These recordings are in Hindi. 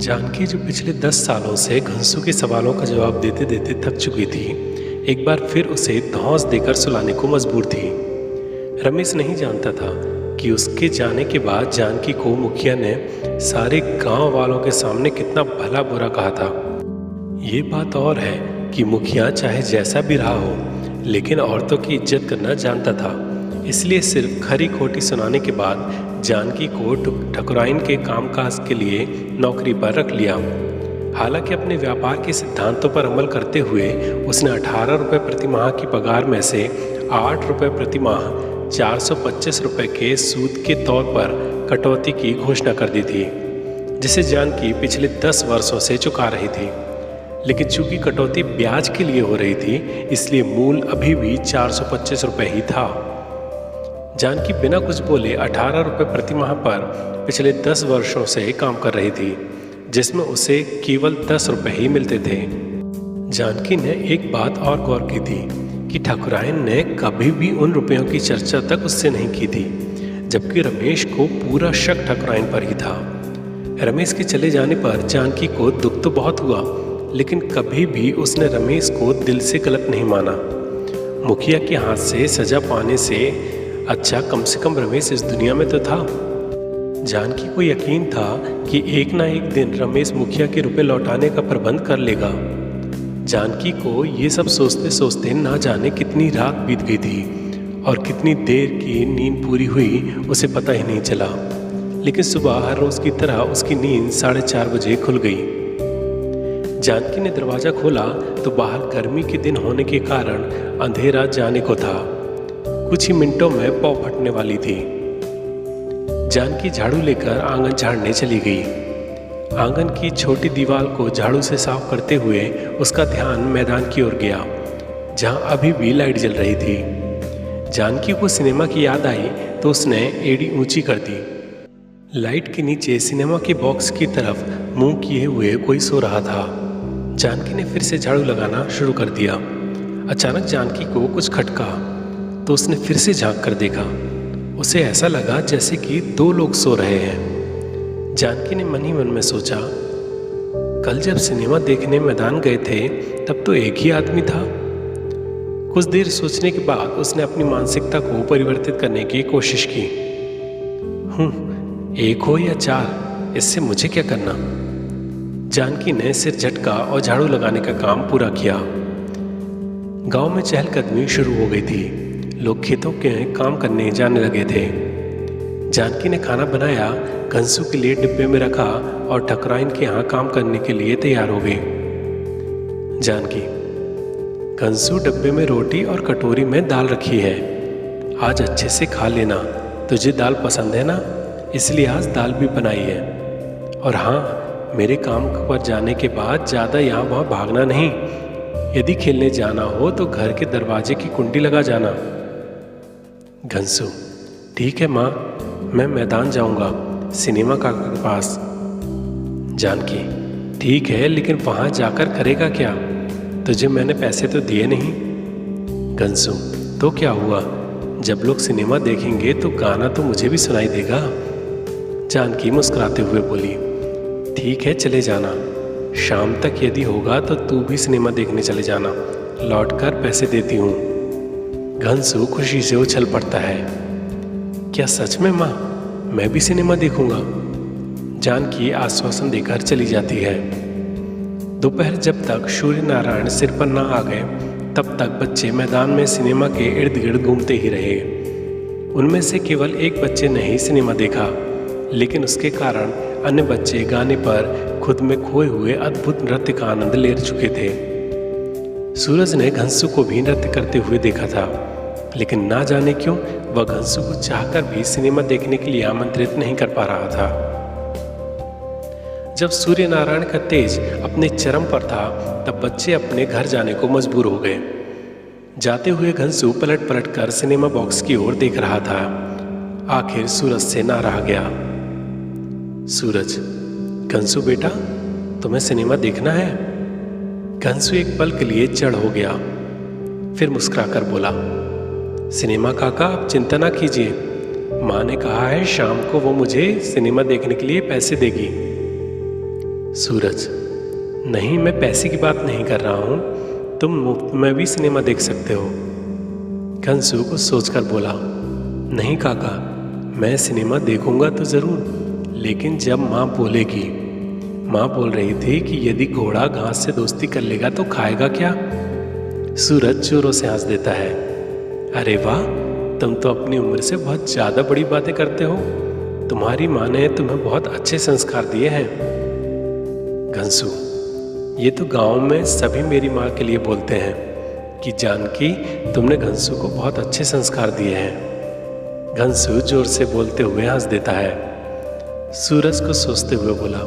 जानकी जो पिछले 10 सालों से घनसू के सवालों का जवाब देते देते थक चुकी थी, एक बार फिर उसे धौंस देकर सुलाने को मजबूर थी। रमेश नहीं जानता था कि उसके जाने के बाद जानकी को मुखिया ने सारे गांव वालों के सामने कितना भला बुरा कहा था। ये बात और है कि मुखिया चाहे जैसा भी रहा हो, लेकिन औरतों की इज्जत करना जानता था। इसलिए सिर्फ खरी खोटी सुनाने के बाद जानकी को ठकुराइन के कामकाज के लिए नौकरी पर रख लिया। हालांकि अपने व्यापार के सिद्धांतों पर अमल करते हुए उसने 18 रुपये प्रति माह की पगार में से 8 रुपये प्रति माह 425 रुपये के सूद के तौर पर कटौती की घोषणा कर दी थी, जिसे जानकी पिछले 10 वर्षों से चुका रही थी। लेकिन चूंकि कटौती ब्याज के लिए हो रही थी, इसलिए मूल अभी भी 425 रुपये ही था। जानकी बिना कुछ बोले 18 रुपये प्रति माह पर पिछले 10 वर्षों से काम कर रही थी, जिसमें उसे केवल 10 रुपये ही मिलते थे। जानकी ने एक बात और गौर की थी कि ठाकुराइन ने कभी भी उन रुपयों की चर्चा तक उससे नहीं की थी, जबकि रमेश को पूरा शक ठाकुराइन पर ही था। रमेश के चले जाने पर जानकी को दुख तो बहुत हुआ, लेकिन कभी भी उसने रमेश को दिल से गलत नहीं माना। मुखिया के हाथ से सजा पाने से अच्छा कम से कम रमेश इस दुनिया में तो था। जानकी को यकीन था कि एक ना एक दिन रमेश मुखिया के रुपए लौटाने का प्रबंध कर लेगा। जानकी को ये सब सोचते सोचते ना जाने कितनी रात बीत गई थी और कितनी देर की नींद पूरी हुई उसे पता ही नहीं चला। लेकिन सुबह हर रोज की तरह उसकी नींद 4:30 बजे खुल गई। जानकी ने दरवाजा खोला तो बाहर गर्मी के दिन होने के कारण अंधेरा जाने को था। कुछ ही मिनटों में पौ फटने वाली थी। जानकी झाड़ू लेकर आंगन झाड़ने चली गई। आंगन की छोटी दीवार को झाड़ू से साफ करते हुए उसका ध्यान मैदान की ओर गया, जहां अभी भी लाइट जल रही थी। जानकी को सिनेमा की याद आई तो उसने एड़ी ऊंची कर दी। लाइट के नीचे सिनेमा के बॉक्स की तरफ मुंह किए हुए कोई सो रहा था। जानकी ने फिर से झाड़ू लगाना शुरू कर दिया। अचानक जानकी को कुछ खटका तो उसने फिर से झांक कर देखा। उसे ऐसा लगा जैसे कि 2 लोग सो रहे हैं। जानकी ने मन ही मन में सोचा, कल जब सिनेमा देखने मैदान गए थे तब तो एक ही आदमी था। कुछ देर सोचने के बाद उसने अपनी मानसिकता को परिवर्तित करने की कोशिश की। एक हो या 4, इससे मुझे क्या करना। जानकी ने सिर झटका और झाड़ू लगाने का काम पूरा किया। गांव में चहलकदमी शुरू हो गई थी। लोग खेतों के काम करने जाने लगे थे। जानकी ने खाना बनाया, घनसू के लिए डिब्बे में रखा और ठकुराइन के यहाँ काम करने के लिए तैयार हो गई। जानकी, घनसू डब्बे में रोटी और कटोरी में दाल रखी है, आज अच्छे से खा लेना। तुझे दाल पसंद है ना, इसलिए आज दाल भी बनाई है। और हाँ, मेरे काम पर जाने के बाद ज़्यादा यहाँ वहाँ भागना नहीं। यदि खेलने जाना हो तो घर के दरवाजे की कुंडी लगा जाना। घनसू, ठीक है माँ, मैं मैदान जाऊंगा, सिनेमा काका के पास। जानकी, ठीक है, लेकिन वहां जाकर करेगा क्या? तुझे मैंने पैसे तो दिए नहीं। घनसू, तो क्या हुआ, जब लोग सिनेमा देखेंगे तो गाना तो मुझे भी सुनाई देगा। जानकी मुस्कुराते हुए बोली, ठीक है, चले जाना। शाम तक यदि होगा तो तू भी सिनेमा देखने चले जाना, लौटकर पैसे देती हूँ। घनसू खुशी से उछल पड़ता है, क्या सच में माँ, मैं भी सिनेमा देखूंगा। जानकी आश्वासन देकर चली जाती है। दोपहर जब तक सूर्य नारायण सिर पर ना आ गए, तब तक बच्चे मैदान में सिनेमा के इर्द गिर्द घूमते ही रहे। उनमें से केवल एक बच्चे ने ही सिनेमा देखा, लेकिन उसके कारण अन्य बच्चे गाने पर खुद में खोए हुए अद्भुत नृत्य का आनंद ले चुके थे। सूरज ने घनसू को भी नृत्य करते हुए देखा था, लेकिन ना जाने क्यों वह घनसू को चाहकर भी सिनेमा देखने के लिए आमंत्रित नहीं कर पा रहा था। जब सूर्य नारायण का तेज अपने चरम पर था, तब बच्चे अपने घर जाने को मजबूर हो गए। जाते हुए घनसू पलट पलट कर सिनेमा बॉक्स की ओर देख रहा था। आखिर सूरज से ना रहा गया। सूरज, घनसू बेटा, तुम्हें सिनेमा देखना है? घनसू एक पल के लिए चढ़ हो गया, फिर मुस्कुराकर बोला, सिनेमा काका, आप चिंता ना कीजिए, माँ ने कहा है शाम को वो मुझे सिनेमा देखने के लिए पैसे देगी। सूरज, नहीं, मैं पैसे की बात नहीं कर रहा हूँ, तुम मुफ्त में भी सिनेमा देख सकते हो। घनसू कुछ सोचकर बोला, नहीं काका, मैं सिनेमा देखूंगा तो ज़रूर, लेकिन जब माँ बोलेगी। माँ बोल रही थी कि यदि घोड़ा घास से दोस्ती कर लेगा तो खाएगा क्या? सूरज जोरों से हंस देता है। अरे वाह, तुम तो अपनी उम्र से बहुत ज़्यादा बड़ी बातें करते हो। तुम्हारी माँ ने तुम्हें बहुत अच्छे संस्कार दिए हैं। घनसू, ये तो गांव में सभी मेरी माँ के लिए बोलते हैं कि जानकी, तुमने घनसू को बहुत अच्छे संस्कार दिए हैं। घनसू जोर से बोलते हुए हंस देता है। सूरज को सोचते हुए बोला,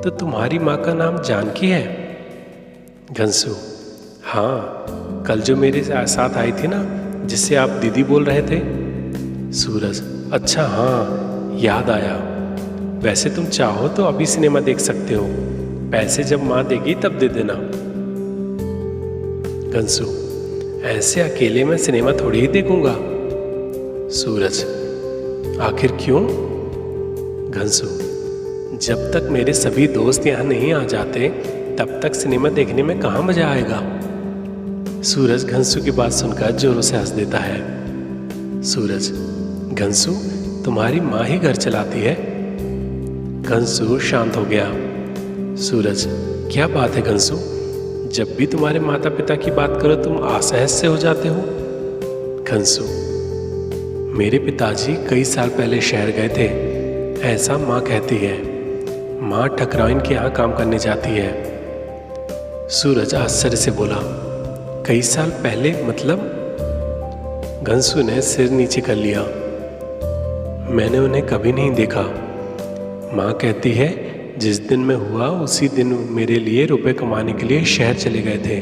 तो तुम्हारी माँ का नाम जानकी है? घनसू, हाँ, कल जो मेरे साथ आई थी ना, जिससे आप दीदी बोल रहे थे। सूरज, अच्छा हाँ, याद आया। वैसे तुम चाहो तो अभी सिनेमा देख सकते हो, पैसे जब माँ देगी तब दे देना। घनसू, ऐसे अकेले में सिनेमा थोड़ी ही देखूंगा। सूरज, आखिर क्यों? घनसू, जब तक मेरे सभी दोस्त यहाँ नहीं आ जाते तब तक सिनेमा देखने में कहाँ मजा आएगा। सूरज घनसू की बात सुनकर जोरों से हंस देता है। सूरज, घनसू, तुम्हारी माँ ही घर चलाती है। घनसू शांत हो गया। सूरज, क्या बात है घनसू, जब भी तुम्हारे माता पिता की बात करो तुम असहज से हो जाते हो। घनसू, मेरे पिताजी कई साल पहले शहर गए थे, ऐसा माँ कहती है। माँ ठकराइन के यहाँ काम करने जाती है। सूरज आश्चर्य से बोला, कई साल पहले मतलब? घनसू ने सिर नीचे कर लिया। मैंने उन्हें कभी नहीं देखा। माँ कहती है जिस दिन में हुआ उसी दिन मेरे लिए रुपए कमाने के लिए शहर चले गए थे।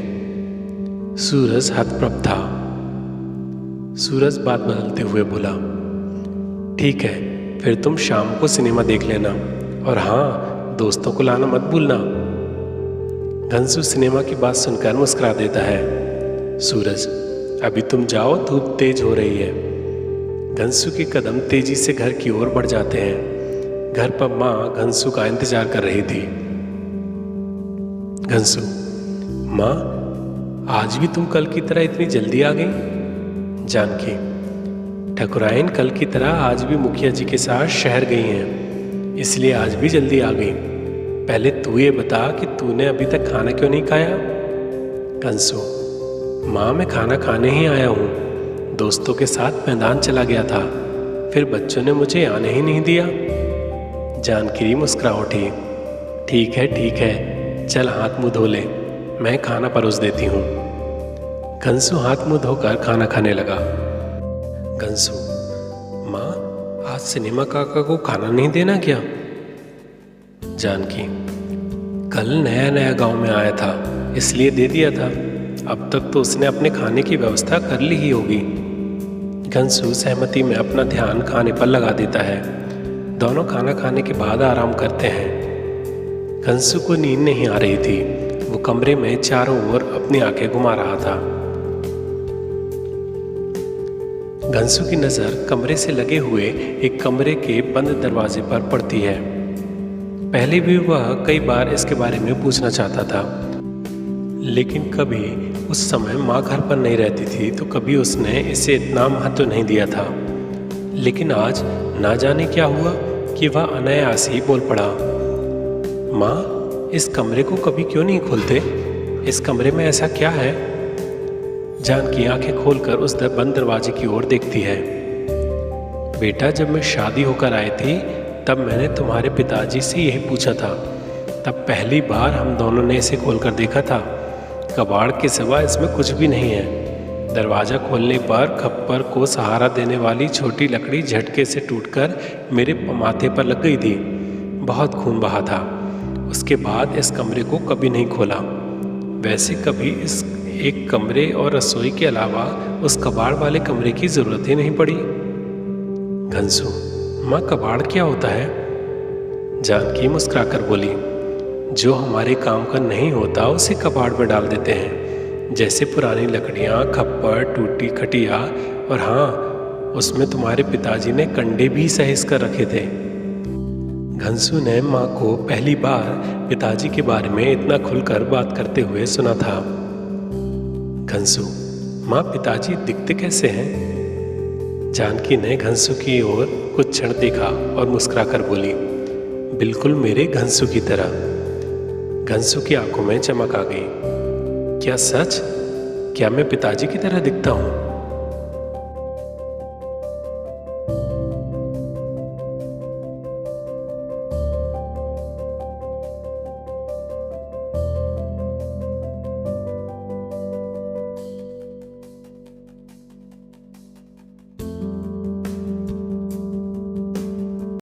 सूरज हतप्रभ था। सूरज बात बदलते हुए बोला, ठीक है, फिर तुम शाम को सिनेमा देख लेना, और हाँ, दोस्तों को लाना मत भूलना। घनसू सिनेमा की बात सुनकर मुस्कुरा देता है। सूरज, अभी तुम जाओ, धूप तेज हो रही है। घनसू के कदम तेजी से घर की ओर बढ़ जाते हैं। घर पर माँ घनसू का इंतजार कर रही थी। घनसू, माँ, आज भी तुम कल की तरह इतनी जल्दी आ गई? जानकी, ठकुराइन कल की तरह आज भी मुखिया जी के साथ शहर गई हैं, इसलिए आज भी जल्दी आ गई। पहले तू ये बता कि तूने अभी तक खाना क्यों नहीं खाया? घनसू, माँ, मैं खाना खाने ही आया हूँ, दोस्तों के साथ मैदान चला गया था, फिर बच्चों ने मुझे आने ही नहीं दिया। जानकी मुस्कुरा उठी। ठीक है, चल हाथ मुंह धो ले, मैं खाना परोस देती हूँ। घनसू हाथ मुंह धोकर खाना खाने लगा। घनसू, माँ, आज सिनेमा काका को खाना नहीं देना क्या? जानकी, कल नया नया गांव में आया था, इसलिए दे दिया था, अब तक तो उसने अपने खाने की व्यवस्था कर ली ही होगी। घनसू सहमति में अपना ध्यान खाने पर लगा देता है। दोनों खाना खाने के बाद आराम करते हैं। घनसू को नींद नहीं आ रही थी, वो कमरे में चारों ओर अपनी आंखें घुमा रहा था। घनसू की नज़र कमरे से लगे हुए एक कमरे के बंद दरवाजे पर पड़ती है। पहले भी वह कई बार इसके बारे में पूछना चाहता था, लेकिन कभी उस समय माँ घर पर नहीं रहती थी तो कभी उसने इसे इतना महत्व नहीं दिया था। लेकिन आज ना जाने क्या हुआ कि वह अनायास ही बोल पड़ा, माँ, इस कमरे को कभी क्यों नहीं खोलते? इस कमरे में ऐसा क्या है? जानकी आंखें खोलकर उस बंद दरवाजे की ओर देखती है। बेटा, जब मैं शादी होकर आई थी तब मैंने तुम्हारे पिताजी से यही पूछा था, तब पहली बार हम दोनों ने इसे खोलकर देखा था। कबाड़ के सिवा इसमें कुछ भी नहीं है। दरवाज़ा खोलने पर खप्पर को सहारा देने वाली छोटी लकड़ी झटके से टूटकर मेरे माथे पर लग गई थी। बहुत खून बहा था। उसके बाद इस कमरे को कभी नहीं खोला। वैसे कभी इस एक कमरे और रसोई के अलावा उस कबाड़ वाले कमरे की ज़रूरत ही नहीं पड़ी। घनसू, माँ, कबाड़ क्या होता है? जानकी मुस्कुराकर बोली, जो हमारे काम का नहीं होता उसे कबाड़ में डाल देते हैं, जैसे पुरानी लकड़ियाँ, खप्पर, टूटी खटिया, और हाँ, उसमें तुम्हारे पिताजी ने कंडे भी सहेज कर रखे थे। घनसू ने माँ को पहली बार पिताजी के बारे में इतना खुलकर बात करते हुए सुना था। घनसू, माँ पिताजी दिखते कैसे हैं? जानकी ने घनसू की ओर कुछ क्षण देखा और मुस्कुराकर बोली, बिल्कुल मेरे घनसू की तरह। घनसू की आंखों में चमक आ गई। क्या सच? क्या मैं पिताजी की तरह दिखता हूँ?